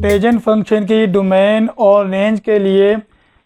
कोटेजन function की domain और range के लिए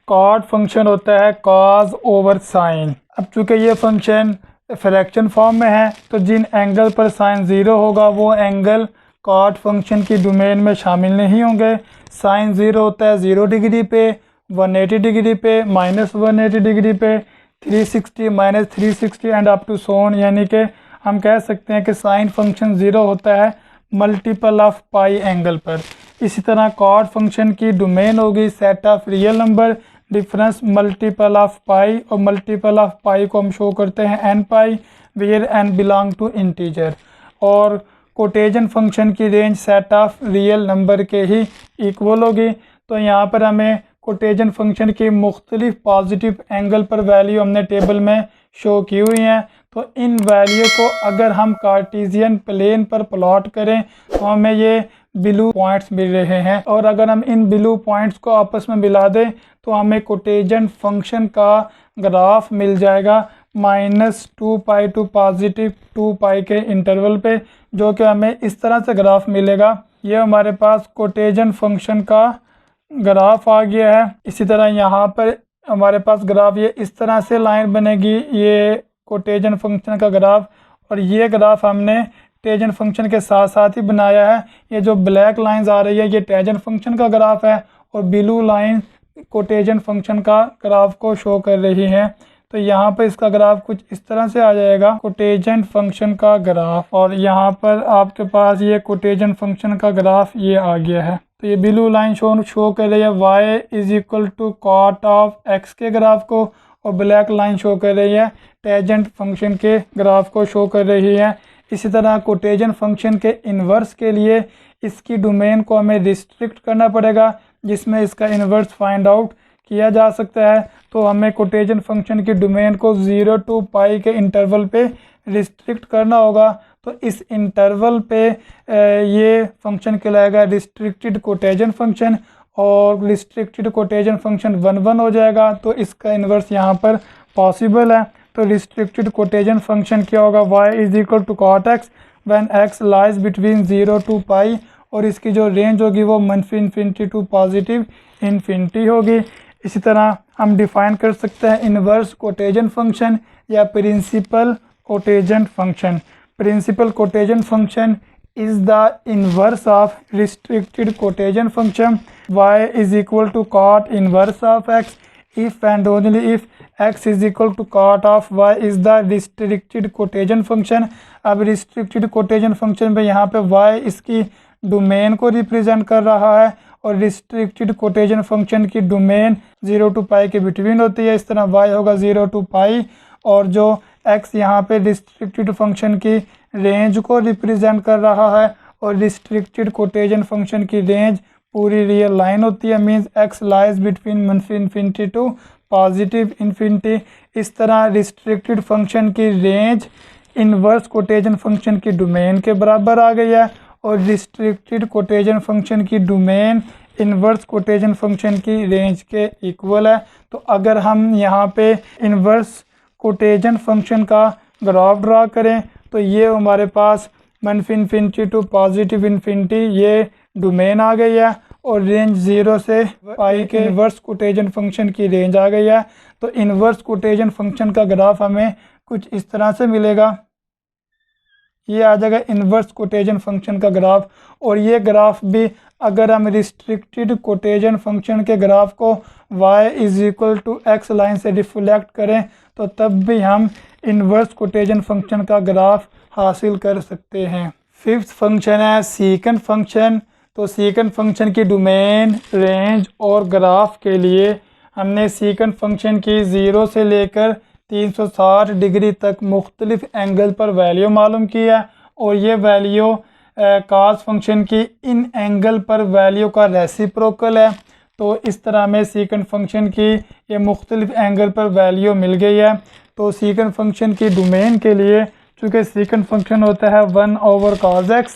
कॉट फंक्शन होता है कॉज ओवर साइन। अब चूँकि ये फंक्शन फ्रैक्शन फॉर्म में है तो जिन एंगल पर साइन ज़ीरो होगा वो एंगल कॉट फंक्शन की डोमेन में शामिल नहीं होंगे। साइन ज़ीरो होता है 0 डिग्री पे, 180 डिग्री पे, -180 डिग्री पे, 360, -360 एंड अप टू सोन, यानी कि हम कह सकते हैं कि साइन फंक्शन ज़ीरो होता है मल्टीपल ऑफ पाई एंगल पर। इसी तरह कॉट फंक्शन की डोमेन होगी set of real number difference multiple of pi, और मल्टीपल ऑफ पाई को हम शो करते हैं n pi where n belong to integer. और कोटेजन फंक्शन की range set of real number के ही इक्वल होगी। तो यहाँ पर हमें कोटेजन फंक्शन की मुख्तलिफ पॉजिटिव एंगल पर वैल्यू हमने टेबल में शो की हुई हैं। तो इन वैल्यू को अगर हम कार्टेशियन प्लेन पर प्लॉट करें तो हमें ये ब्लू पॉइंट्स मिल रहे हैं, और अगर हम इन ब्लू पॉइंट्स को आपस में मिला दें तो हमें कोटेजन फंक्शन का ग्राफ मिल जाएगा -2 पाई टू +2 पाई के इंटरवल पे, जो कि हमें इस तरह से ग्राफ मिलेगा। ये हमारे पास कोटेजन फंक्शन का ग्राफ आ गया है। इसी तरह यहाँ पर हमारे पास ग्राफ ये इस तरह से लाइन बनेगी, ये कोटेजन फंक्शन का ग्राफ, और ये ग्राफ हमने टेंजेंट फंक्शन के साथ साथ ही बनाया है। ये जो ब्लैक लाइंस आ रही है ये टेंजेंट फंक्शन का ग्राफ है, और ब्लू लाइन कोटेजन फंक्शन का ग्राफ को शो कर रही है। तो यहाँ पर इसका ग्राफ कुछ इस तरह से आ जाएगा, कोटेजन फंक्शन का ग्राफ, और यहाँ पर आपके पास ये कोटेजन फंक्शन का ग्राफ ये आ गया है। तो ये ब्लू लाइन शो कर रही है y = cot ऑफ x के ग्राफ को, और ब्लैक लाइन शो कर रही है टेंजेंट फंक्शन के ग्राफ को शो कर रही है। इसी तरह कोटेजन फंक्शन के इन्वर्स के लिए इसकी डोमेन को हमें रिस्ट्रिक्ट करना पड़ेगा, जिसमें इसका इन्वर्स फाइंड आउट किया जा सकता है। तो हमें कोटेजन फंक्शन की डोमेन को 0 टू पाई के इंटरवल पे रिस्ट्रिक्ट करना होगा। तो इस इंटरवल पे ये फंक्शन कहलाएगा रिस्ट्रिक्टेड कोटेजन फंक्शन, और रिस्ट्रिक्टेड कोटेजन फंक्शन 1 हो जाएगा। तो इसका इन्वर्स यहाँ पर पॉसिबल है। तो रिस्ट्रिक्टेड कोटेजन फंक्शन क्या होगा, y = cot x when x lies between 0 to pi, और इसकी जो रेंज होगी वो -∞ टू +∞ होगी। इसी तरह हम डिफ़ाइन कर सकते हैं इन्वर्स कोटेजन फंक्शन या principal cotangent function. Principal cotangent function is the inverse of restricted cotangent function y = cot inverse of x if and only if x = cot of y is the restricted cotangent function. अब restricted cotangent function पे यहाँ पे y इसकी domain को represent कर रहा है, और रिस्ट्रिक्टेड कोटेजन फंक्शन की डोमेन 0 टू पाई के बिटवीन होती है। इस तरह y होगा 0 टू पाई, और जो x यहाँ पे रिस्ट्रिक्टेड फंक्शन की रेंज को रिप्रेजेंट कर रहा है, और रिस्ट्रिक्टेड कोटेजन फंक्शन की रेंज पूरी रियल लाइन होती है, means x lies between -∞ to +∞। इस तरह रिस्ट्रिक्टेड फंक्शन की रेंज इन्वर्स कोटेजन फंक्शन की डोमेन के बराबर आ गई है, और रिस्ट्रिक्टेड कोटेजन फंक्शन की डोमेन इन्वर्स कोटेजन फंक्शन की रेंज के इक्वल है। तो अगर हम यहाँ पे इन्वर्स कोटेजन फंक्शन का ग्राफ ड्रा करें तो ये हमारे पास -∞ टू +∞ ये डोमेन आ गई है, और रेंज 0 से पाई के इन्वर्स कोटेजन फंक्शन की रेंज आ गई है। तो इन्वर्स कोटेजन फंक्शन का ग्राफ हमें कुछ इस तरह से मिलेगा, ये आ जाएगा इन्वर्स कोटेजन फंक्शन का ग्राफ। और ये ग्राफ भी अगर हम रिस्ट्रिक्टेड कोटेजन फंक्शन के ग्राफ को y = x लाइन से रिफ्लेक्ट करें तो तब भी हम इन्वर्स कोटेजन फंक्शन का ग्राफ हासिल कर सकते हैं। फिफ्थ फंक्शन है सीकेंट फंक्शन। तो सीकेंट फंक्शन की डोमेन, रेंज और ग्राफ के लिए हमने सीकेंट फंक्शन की 0 से लेकर 360 डिग्री तक मुख्तलिफ एंगल पर वैल्यू मालूम की है, और ये वैल्यू कॉस फंक्शन की इन एंगल पर वैल्यू का रेसिप्रोकल है। तो इस तरह में सीकेंट फंक्शन की ये मुख्तलिफ एंगल पर वैल्यू मिल गई है। तो सीकेंट फंक्शन की डोमेन के लिए चूँकि सीकेंट फंक्शन होता है 1/cos x,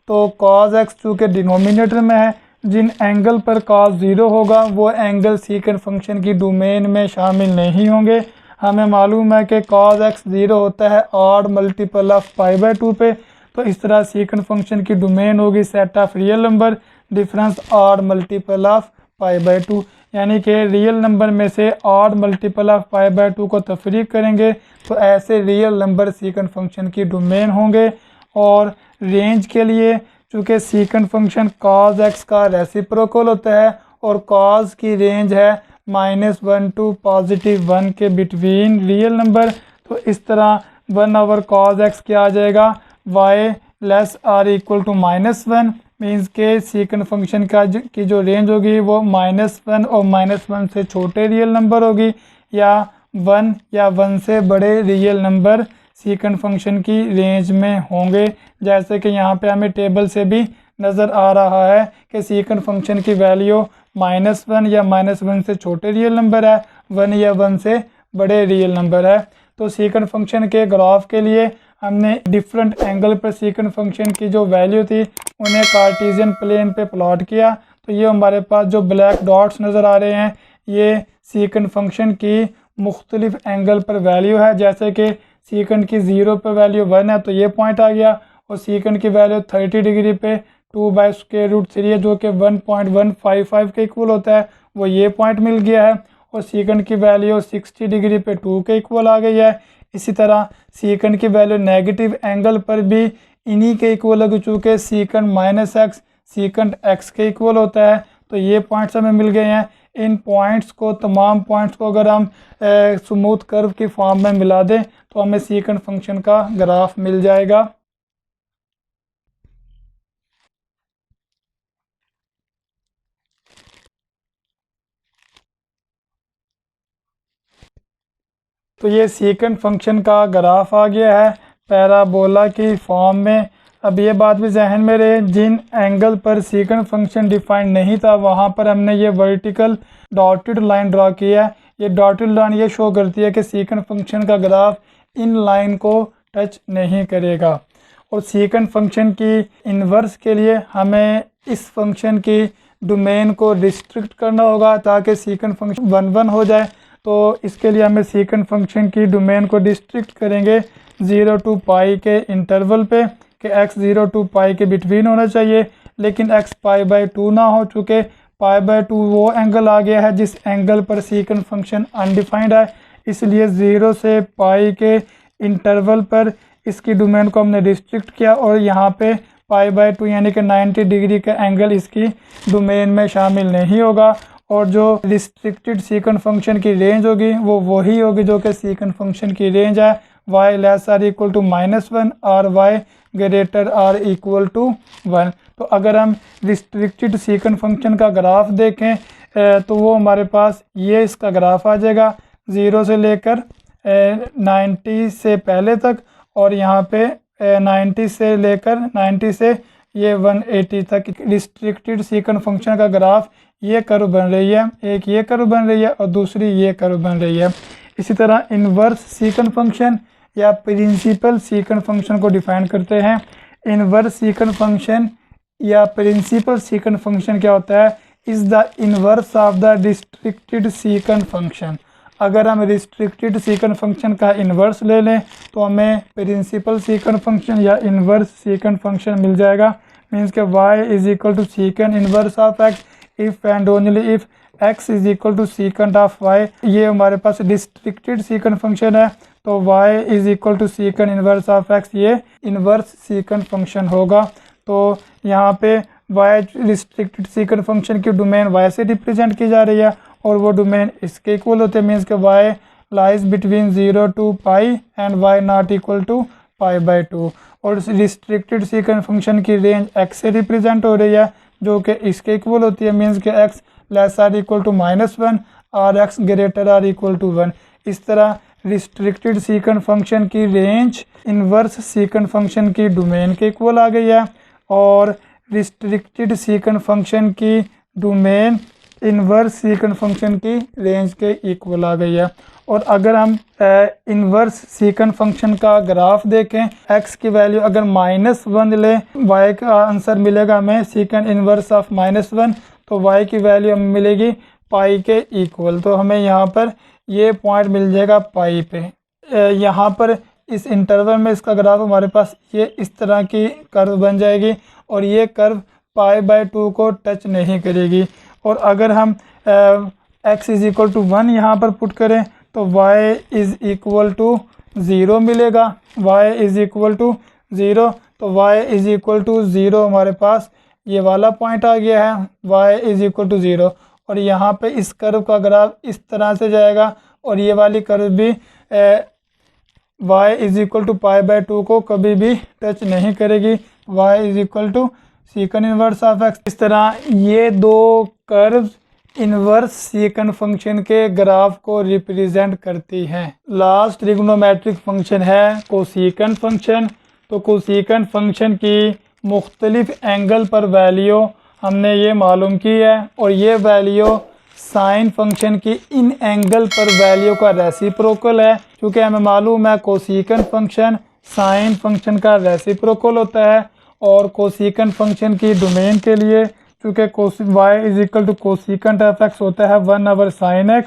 तो cos x चूँकि डिनोमिनेटर में है, जिन एंगल पर cos 0 होगा वो एंगल सीकेंट फंक्शन की डोमेन में शामिल नहीं होंगे। हमें मालूम है कि cos x 0 होता है ऑड मल्टीपल ऑफ π/2 पे। तो इस तरह सीकेंट फंक्शन की डोमेन होगी set of real number difference odd multiple of pi by 2, यानी कि रियल नंबर में से odd multiple of pi by 2 को तफरीक करेंगे तो ऐसे रियल नंबर सीकेंट फंक्शन की डोमेन होंगे। और रेंज के लिए चूँकि सीकेंट फंक्शन कॉज एक्स का रेसिप्रोकल होता है और कॉज की रेंज है -1 टू +1 के बिटवीन रियल नंबर, तो इस तरह 1 cos x क्या आ जाएगा, y less or equal to -1, means के सीकेंट फंक्शन की जो रेंज होगी वो -1 और -1 से छोटे रियल नंबर होगी, या 1 या 1 से बड़े रियल नंबर सीकेंट फंक्शन की रेंज में होंगे। जैसे कि यहाँ पे हमें टेबल से भी नज़र आ रहा है कि सीकेंट फंक्शन की वैल्यू -1 या -1 से छोटे रियल नंबर है, 1 या 1 से बड़े रियल नंबर है। तो सीकेंट फंक्शन के ग्राफ के लिए हमने डिफरेंट एंगल पर सीकेंट फंक्शन की जो वैल्यू थी उन्हें कार्टेशियन प्लेन पे प्लॉट किया। तो ये हमारे पास जो ब्लैक डॉट्स नज़र आ रहे हैं ये सीकेंट फंक्शन की मुख्तलिफ एंगल पर वैल्यू है। जैसे कि सीकेंट की 0 पे वैल्यू 1 है तो ये पॉइंट आ गया, और सीकेंट की वैल्यू 30 डिग्री पे 2/√3 है जो कि 1.155 के इक्वल होता है, वो ये पॉइंट मिल गया है। और सीकेंट की वैल्यू 60 डिग्री पे 2 के इक्वल आ गई है। इसी तरह सीकेंट की वैल्यू नेगेटिव एंगल पर भी इन्हीं के इक्वल होगी, चूँकि सीकेंट -x सीकेंट x के इक्वल होता है। तो ये पॉइंट्स हमें मिल गए हैं। इन पॉइंट्स को, तमाम पॉइंट्स को अगर हम स्मूथ कर्व की फॉर्म में मिला दें तो हमें सीकेंट फंक्शन का ग्राफ मिल जाएगा। तो ये सीकेंट फंक्शन का ग्राफ आ गया है पैराबोला की फॉर्म में। अब ये बात भी जहन में रहे, जिन एंगल पर सीकेंट फंक्शन डिफाइंड नहीं था वहाँ पर हमने ये वर्टिकल डॉटेड लाइन ड्रा किया है। ये डॉटेड लाइन ये शो करती है कि सीकेंट फंक्शन का ग्राफ इन लाइन को टच नहीं करेगा। और सीकेंट फंक्शन की इन्वर्स के लिए हमें इस फंक्शन की डोमेन को रिस्ट्रिक्ट करना होगा ताकि सीकेंट फंक्शन 1 हो जाए। तो इसके लिए हमें सीकेंट फंक्शन की डोमेन को डिस्ट्रिक्ट करेंगे 0 टू पाई के इंटरवल पे, कि x 0 टू पाई के बिटवीन होना चाहिए, लेकिन x π/2 ना हो, चूँकि π/2 वो एंगल आ गया है जिस एंगल पर सीकेंट फंक्शन अनडिफाइंड है। इसलिए 0 से पाई के इंटरवल पर इसकी डोमेन को हमने रिस्ट्रिक्ट किया, और यहाँ पे π/2 यानी कि 90 डिग्री का एंगल इसकी डोमेन में शामिल नहीं होगा। और जो रिस्ट्रिक्टेड सीकेंट फंक्शन की रेंज होगी वो वही होगी जो कि सीकेंट फंक्शन की रेंज है y less or equal to -1 और y greater or equal to 1। तो अगर हम रिस्ट्रिक्टेड सीकेंट फंक्शन का ग्राफ देखें तो वो हमारे पास ये इसका ग्राफ आ जाएगा 0 से लेकर 90 से पहले तक, और यहाँ पे 90 से लेकर 90 से ये 180 तक रिस्ट्रिक्टेड सीकेंट फंक्शन का ग्राफ ये कर्व बन रही है। एक ये कर्व बन रही है और दूसरी ये कर्व बन रही है। इसी तरह इन्वर्स सीकेंट फंक्शन या प्रिंसिपल सीकेंट फंक्शन को डिफाइन करते हैं। इन्वर्स सीकेंट फंक्शन या प्रिंसिपल सीकेंट फंक्शन क्या होता है, is the inverse of the restricted secant function. अगर हम रिस्ट्रिक्टेड सीकेंट फंक्शन का इन्वर्स ले लें तो हमें प्रिंसिपल सीकेंट फंक्शन या इन्वर्स सीकेंट फंक्शन मिल जाएगा। मीन्स के y is equal to secant inverse of x if and only if x is equal to secant of y। ये हमारे पास रिस्ट्रिक्टेड सीकेंट फंक्शन है, तो y is equal to secant inverse of x ये inverse secant function होगा। तो यहाँ पे y restricted secant function की डोमेन y से रिप्रेजेंट की जा रही है और वो डोमेन इसके इक्वल होते हैं। मीन्स के y lies between 0 to pi and y not equal to π/2। और रिस्ट्रिक्टेड सीकेंट फंक्शन की रेंज x से रिप्रेजेंट हो रही है जो कि इसके इक्वल होती है। मीन्स के x less or equal to -1 और x greater or equal to 1। इस तरह रिस्ट्रिक्टेड सीकेंट फंक्शन की रेंज इन्वर्स सीकेंट फंक्शन की डोमेन के इक्वल आ गई है, और रिस्ट्रिक्टेड सीकेंट फंक्शन की डोमेन इन्वर्स सीकेंट फंक्शन की रेंज के इक्वल आ गई है। और अगर हम इन्वर्स सीकेंट फंक्शन का ग्राफ देखें, x की वैल्यू अगर -1 लें, y का आंसर मिलेगा हमें सीकेंट इन्वर्स ऑफ -1, तो y की वैल्यू हमें मिलेगी पाई के इक्वल। तो हमें यहाँ पर ये पॉइंट मिल जाएगा पाई पे। यहाँ पर इस इंटरवल में इसका ग्राफ हमारे पास ये इस तरह की कर्व बन जाएगी, और ये कर्व π/2 को टच नहीं करेगी। और अगर हम x इज़ इक्वल टू 1 यहाँ पर पुट करें तो y इज़ इक्वल टू 0 मिलेगा। y इज़ इक्वल टू 0, तो y इज़ इक्वल टू 0 हमारे पास ये वाला पॉइंट आ गया है, y इज़ इक्वल टू 0। और यहाँ पे इस कर्व का ग्राफ इस तरह से जाएगा और ये वाली कर्व भी y इज़ इक्वल टू π/2 को कभी भी टच नहीं करेगी। y is equal to secant inverse of x। इस तरह ये दो कर्व्स इनवर्स सीकन फंक्शन के ग्राफ को रिप्रेजेंट करती हैं। लास्ट ट्रिग्नोमेट्रिक फंक्शन है कोसीकन फंक्शन। तो कोसीकन फंक्शन की मुख्तलिफ एंगल पर वैल्यू हमने ये मालूम की है और ये वैल्यू साइन फंक्शन की इन एंगल पर वैल्यू का रेसिप्रोकल है। क्योंकि हमें मालूम है कोसीकन फंक्शन साइन फंक्शन का रेसिप्रोकल होता है। और कोसीकन फंक्शन की डोमेन के लिए चूँकि y is equal to cosecant of x होता है 1/sin x।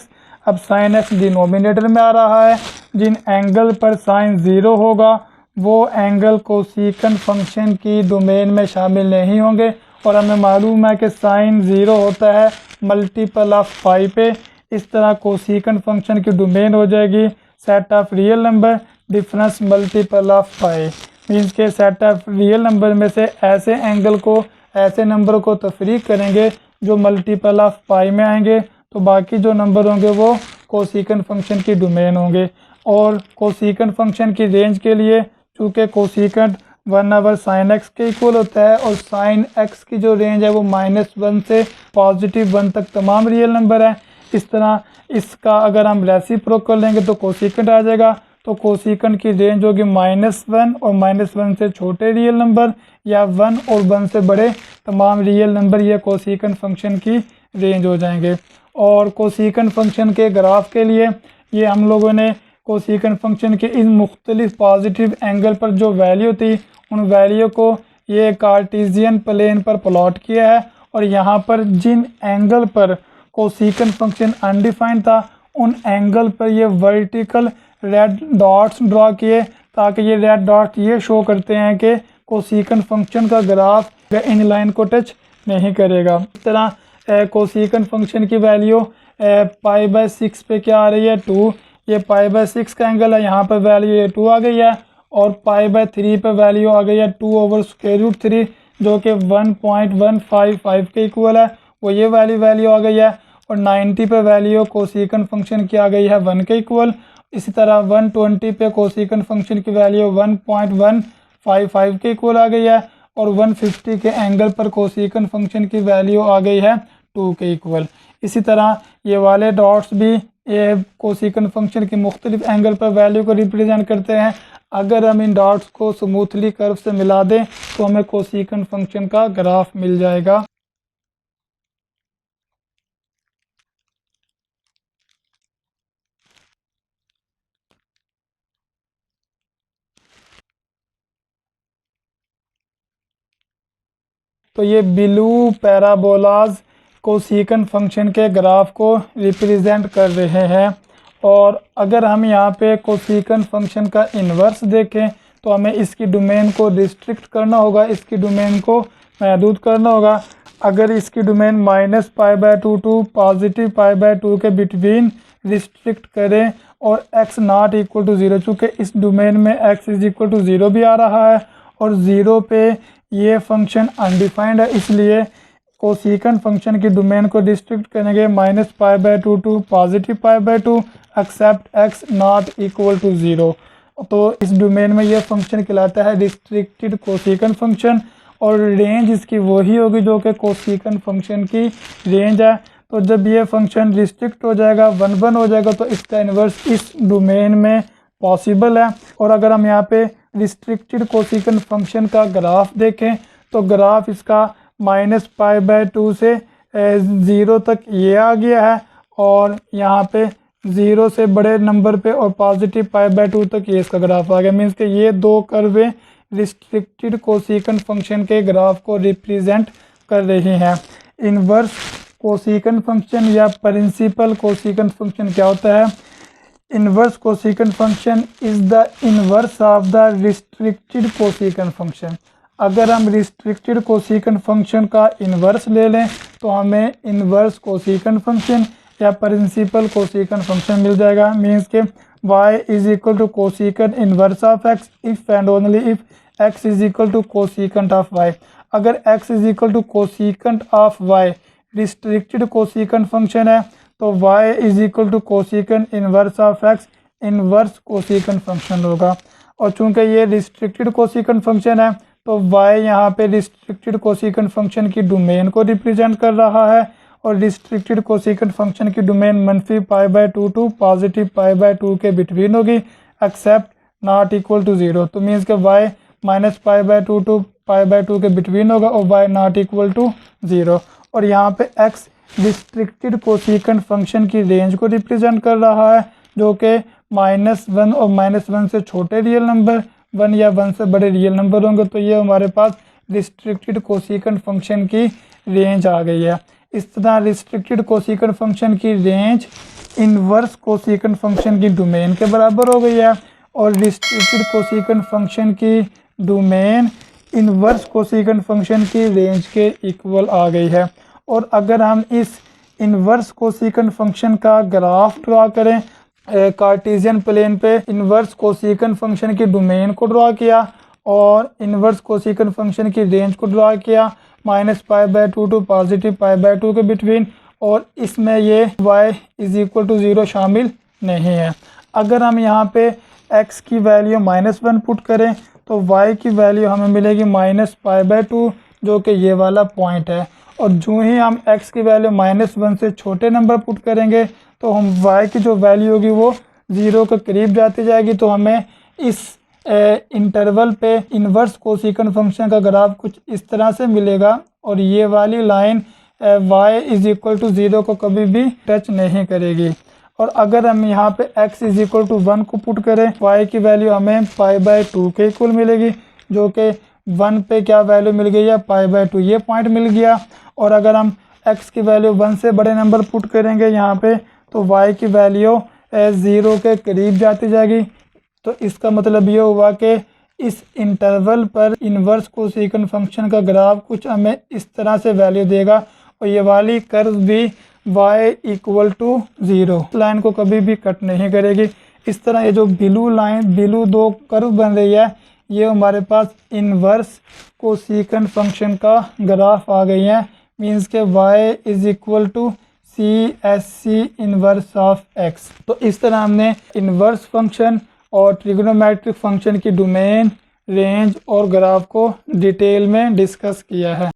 अब sin x डिनोमिनेटर में आ रहा है, जिन एंगल पर sin 0 होगा वो एंगल कोसीकेंट फंक्शन की डोमेन में शामिल नहीं होंगे। और हमें मालूम है कि sin 0 होता है मल्टीपल ऑफ पाई पे। इस तरह कोसीकेंट फंक्शन की डोमेन हो जाएगी set of real number difference multiple of pi. Means के सेट ऑफ रियल नंबर में से ऐसे एंगल को ऐसे नंबर को तफरीक करेंगे जो मल्टीपल ऑफ पाई में आएंगे, तो बाकी जो नंबर होंगे वो कोसीकेंट फंक्शन की डोमेन होंगे। और कोसीकेंट फंक्शन की रेंज के लिए चूँकि कोसीकेंट 1/sin x के इक्वल होता है और sin x की जो रेंज है वो -1 से +1 तक तमाम रियल नंबर है। इस तरह इसका अगर हम रेसिप्रोकल लेंगे तो कोसीकेंट आ जाएगा। तो कोसीकेंट की रेंज होगी -1 और -1 से छोटे रियल नंबर या 1 और 1 से बड़े तमाम रियल नंबर, ये कोसीकेंट फंक्शन की रेंज हो जाएंगे। और कोसीकेंट फंक्शन के ग्राफ के लिए ये हम लोगों ने कोसीकेंट फंक्शन के इन मुख्तलिफ पॉजिटिव एंगल पर जो वैल्यू थी उन वैल्यू को ये कार्टेशियन प्लेन पर प्लॉट किया है। और यहाँ पर जिन एंगल पर कोसीकेंट फंक्शन अनडिफाइंड था उन एंगल पर ये वर्टिकल रेड डॉट्स ड्रॉ किए, ताकि ये रेड डॉट ये शो करते हैं कि कोसीकेंट फंक्शन का ग्राफ इन लाइन को टच नहीं करेगा। इस तरह कोसीकेंट फंक्शन की वैल्यू π/6 पे क्या आ रही है 2। ये π/6 का एंगल है, यहाँ पर वैल्यू ये 2 आ गई है। और π/3 पे वैल्यू आ गई है 2/√3 जो कि 1.155 के इक्वल है, वो ये वाली वैल्यू आ गई है। और 90 पे वैल्यू कोसीकेंट फंक्शन की आ गई है 1 के इक्वल। इसी तरह 120 पे कोसीकेंट फंक्शन की वैल्यू 1.155 के इक्वल आ गई है। और 150 के एंगल पर कोसीकेंट फंक्शन की वैल्यू आ गई है 2 के इक्वल। इसी तरह ये वाले डॉट्स भी ये कोसीकेंट फंक्शन की मुख्तलिफ एंगल पर वैल्यू को रिप्रेजेंट करते हैं। अगर हम इन डॉट्स को स्मूथली कर्व से मिला दें तो हमें कोसीकेंट फंक्शन का ग्राफ मिल जाएगा। तो ये ब्लू पैराबोलाज कोसीकेंट फंक्शन के ग्राफ को रिप्रेजेंट कर रहे हैं। और अगर हम यहाँ पे कोसीकेंट फंक्शन का इन्वर्स देखें तो हमें इसकी डोमेन को रिस्ट्रिक्ट करना होगा, इसकी डोमेन को महदूद करना होगा। अगर इसकी डोमेन -π/2 टू +π/2 के बिटवीन रिस्ट्रिक्ट करें और x नॉट इक्वल टू 0, चूँकि इस डोमेन में x इज इक्वल टू 0 भी आ रहा है और 0 पे ये फंक्शन अनडिफाइंड है, इसलिए कोसीकेंट फंक्शन की डोमेन को रिस्ट्रिक्ट करेंगे -π/2 to +π/2 except x not equal to 0। तो इस डोमेन में ये फंक्शन कहलाता है रिस्ट्रिक्टेड कोसीकेंट फंक्शन। और रेंज इसकी वही होगी जो कि कोसीकेंट फंक्शन की रेंज है। तो जब ये फंक्शन रिस्ट्रिक्ट हो जाएगा 1/1 हो जाएगा तो इसका इन्वर्स इस डोमेन में पॉसिबल है। और अगर हम यहाँ पे रिस्ट्रिक्टेड कोसीकेंट फंक्शन का ग्राफ देखें तो ग्राफ इसका -π/2 से 0 तक ये आ गया है और यहाँ पे 0 से बड़े नंबर पे और +π/2 तक ये इसका ग्राफ आ गया। मीन्स कि ये दो कर्वें रिस्ट्रिक्टेड कोसीकेंट फंक्शन के ग्राफ को रिप्रेजेंट कर रही हैं। इन्वर्स कोसीकेंट फंक्शन या प्रिंसिपल कोसीकेंट फंक्शन क्या होता है? Inverse cosecant function is the inverse of the restricted cosecant function. अगर हम रिस्ट्रिक्टेड कोसिकेंट फंक्शन का इन्वर्स ले लें तो हमें इन्वर्स कोसिकेंट फंक्शन या प्रिंसिपल कोसिकेंट फंक्शन मिल जाएगा। मीन्स के y is equal to cosecant inverse of x if and only if x is equal to cosecant of y। अगर x is equal to cosecant of y restricted cosecant function है तो y is equal to cosecant inverse of x inverse cosecant function होगा। और चूंकि ये restricted cosecant function है तो y यहाँ पे रिस्ट्रिक्टेड कोसिकेंट फंक्शन की डोमेन को रिप्रेजेंट कर रहा है और रिस्ट्रिक्टेड कोसिकेंट फंक्शन की डोमेन -π/2 टू +π/2 के बिटवीन होगी एक्सेप्ट नॉट इक्वल टू 0। तो मीन्स के y -π/2 टू π/2 के बिटवीन होगा और y नॉट इक्वल टू 0। और यहाँ पे x रिस्ट्रिक्टेड कोसिकेंट फंक्शन की रेंज को रिप्रेजेंट कर रहा है जो कि -1 और -1 से छोटे रियल नंबर 1 या 1 से बड़े रियल नंबर होंगे। तो ये हमारे पास रिस्ट्रिक्टेड कोसिकेंट फंक्शन की रेंज आ गई है। इस तरह रिस्ट्रिक्टेड कोसिकेंट फंक्शन की रेंज इन्वर्स कोसिकेंट फंक्शन की डोमेन के बराबर हो गई है और रिस्ट्रिक्टेड कोसिकेंट फंक्शन की डोमेन इन्वर्स कोसिकेंट फंक्शन की रेंज के इक्वल आ गई है। और अगर हम इस इन्वर्स कोसिकेंट फंक्शन का ग्राफ ड्रा करें कार्टेशियन प्लेन पे इन्वर्स कोसिकेंट फंक्शन की डोमेन को ड्रा किया और इन्वर्स कोसिकेंट फंक्शन की रेंज को ड्रा किया -π/2 टू +π/2 के बिटवीन, और इसमें ये y इज इक्वल टू 0 शामिल नहीं है। अगर हम यहाँ पे x की वैल्यू -1 पुट करें तो y की वैल्यू हमें मिलेगी -π/2 जो कि ये वाला पॉइंट है। और जो ही हम x की वैल्यू -1 से छोटे नंबर पुट करेंगे तो हम y की जो वैल्यू होगी वो 0 के करीब जाती जाएगी। तो हमें इस इंटरवल पे इन्वर्स कोसिकेंट फंक्शन का ग्राफ कुछ इस तरह से मिलेगा और ये वाली line y is equal to 0 को कभी भी टच नहीं करेगी। और अगर हम यहाँ पे x इज इक्वल टू 1 को पुट करें y की वैल्यू हमें π/2 के इक्वल मिलेगी जो कि 1 पे क्या वैल्यू मिल गई है π/2 ये पॉइंट मिल गया। और अगर हम x की वैल्यू 1 से बड़े नंबर पुट करेंगे यहाँ पे तो y की वैल्यू 0 के करीब जाती जाएगी। तो इसका मतलब ये हुआ कि इस इंटरवल पर इन्वर्स कोसिकेंट फंक्शन का ग्राफ कुछ हमें इस तरह से वैल्यू देगा और ये वाली कर्व भी y इक्वल टू 0 लाइन को कभी भी कट नहीं करेगी। इस तरह ये जो ब्लू दो कर्व बन रही है ये हमारे पास इन्वर्स कोसिकेंट फंक्शन का ग्राफ आ गई है। मीन्स के y is equal to CSC inverse of x। तो इस तरह हमने इन्वर्स फंक्शन और ट्रिग्नोमेट्रिक फंक्शन की डोमेन, रेंज और ग्राफ को डिटेल में डिस्कस किया है।